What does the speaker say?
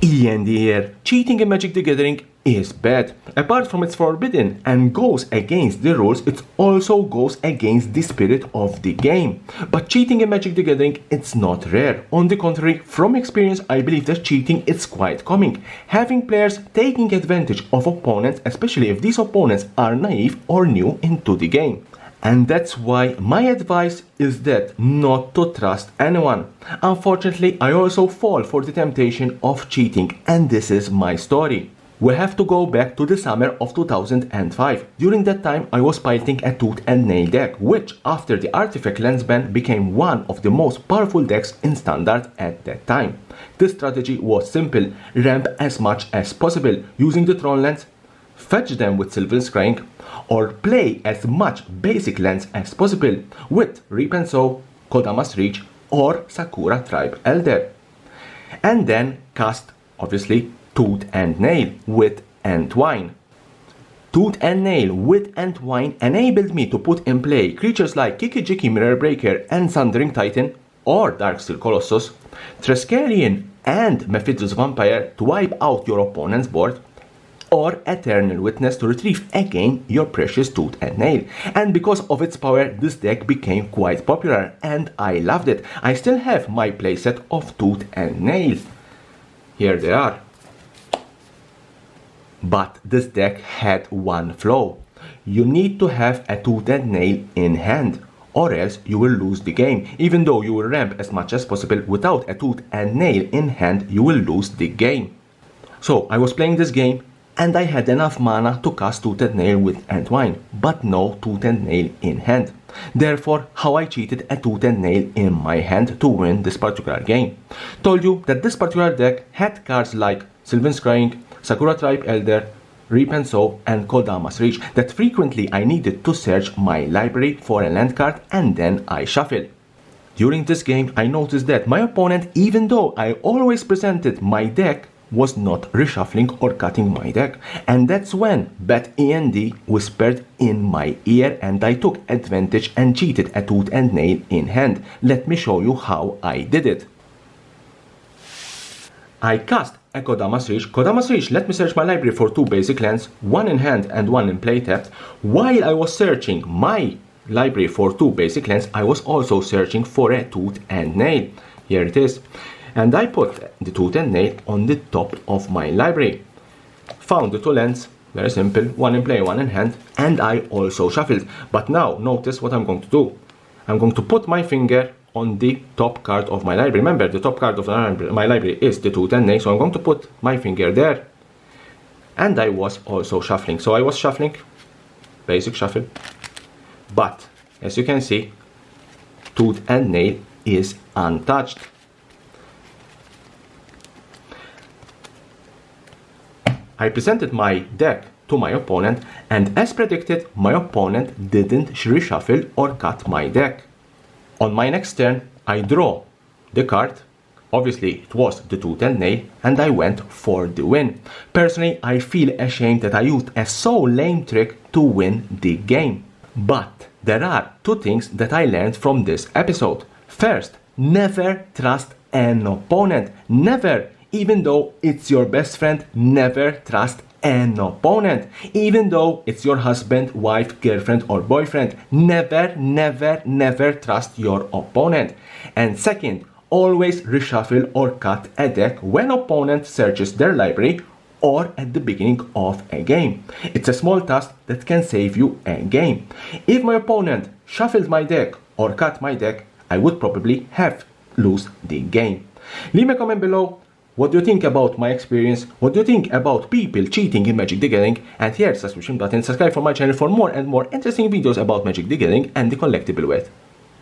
E.N.D. here. Cheating in Magic the Gathering is bad. Apart from it's forbidden and goes against the rules, it also goes against the spirit of the game. But cheating in Magic the Gathering, it's not rare. On the contrary, from experience, I believe that cheating is quite common. Having players taking advantage of opponents, especially if these opponents are naive or new into the game. And that's why my advice is that not to trust anyone. Unfortunately, I also fall for the temptation of cheating, and this is my story. We have to go back to the summer of 2005. During that time, I was piloting a tooth and nail deck, which after the artifact lens ban became one of the most powerful decks in standard at that time. The strategy was simple: ramp as much as possible using the Tron lens, fetch them with Sylvan Scrying, or play as much basic lands as possible with Reap and Sow, Kodama's Reach, or Sakura Tribe Elder. And then cast, obviously, Tooth and Nail with Entwine. Tooth and Nail with Entwine enabled me to put in play creatures like Kiki-Jiki Mirror Breaker and Sundering Titan, or Darksteel Colossus, Triskelion and Mephidus Vampire to wipe out your opponent's board, or Eternal Witness to retrieve again your precious Tooth and Nail. And because of its power, this deck became quite popular and I loved it. I still have my playset of Tooth and Nail. Here they are. But this deck had one flaw. You need to have a Tooth and Nail in hand, or else you will lose the game. Even though you will ramp as much as possible, without a Tooth and Nail in hand, you will lose the game. So I was playing this game, and I had enough mana to cast Tooth and Nail with Entwine, but no Tooth and Nail in hand. Therefore, how I cheated a Tooth and Nail in my hand to win this particular game. Told you that this particular deck had cards like Sylvan Scrying, Sakura Tribe Elder, Reap and Sow, and Kodama's Reach that frequently I needed to search my library for a land card and then I shuffle. During this game, I noticed that my opponent, even though I always presented my deck, was not reshuffling or cutting my deck, and that's when bad E.N.D whispered in my ear and I took advantage and cheated a Tooth and Nail in hand. Let me show you how I did it. I cast a Kodama's Reach. Kodama's Reach let me search my library for two basic lands, one in hand and one in play tapped. While I was searching my library for two basic lands, I was also searching for a Tooth and Nail. Here it is. And I put the Tooth and Nail on the top of my library. Found the two lands, very simple, one in play, one in hand, and I also shuffled. But now, notice what I'm going to do. I'm going to put my finger on the top card of my library. Remember, the top card of my library is the Tooth and Nail, so I'm going to put my finger there. And I was also shuffling. So I was shuffling, basic shuffle. But, as you can see, Tooth and Nail is untouched. I presented my deck to my opponent, and as predicted, my opponent didn't reshuffle or cut my deck. On my next turn, I draw the card. Obviously, it was the Tooth and Nail, and I went for the win. Personally, I feel ashamed that I used a so lame trick to win the game. But there are two things that I learned from this episode. First, never trust an opponent. Never. Even though it's your best friend, never trust an opponent. Even though it's your husband, wife, girlfriend, or boyfriend, never, never, never trust your opponent. And second, always reshuffle or cut a deck when opponent searches their library or at the beginning of a game. It's a small task that can save you a game. If my opponent shuffled my deck or cut my deck, I would probably have lost the game. Leave me a comment below. What do you think about my experience? What do you think about people cheating in Magic the Gathering? And here's the subscription button. Subscribe for my channel for more and more interesting videos about Magic the Gathering and the collectible world.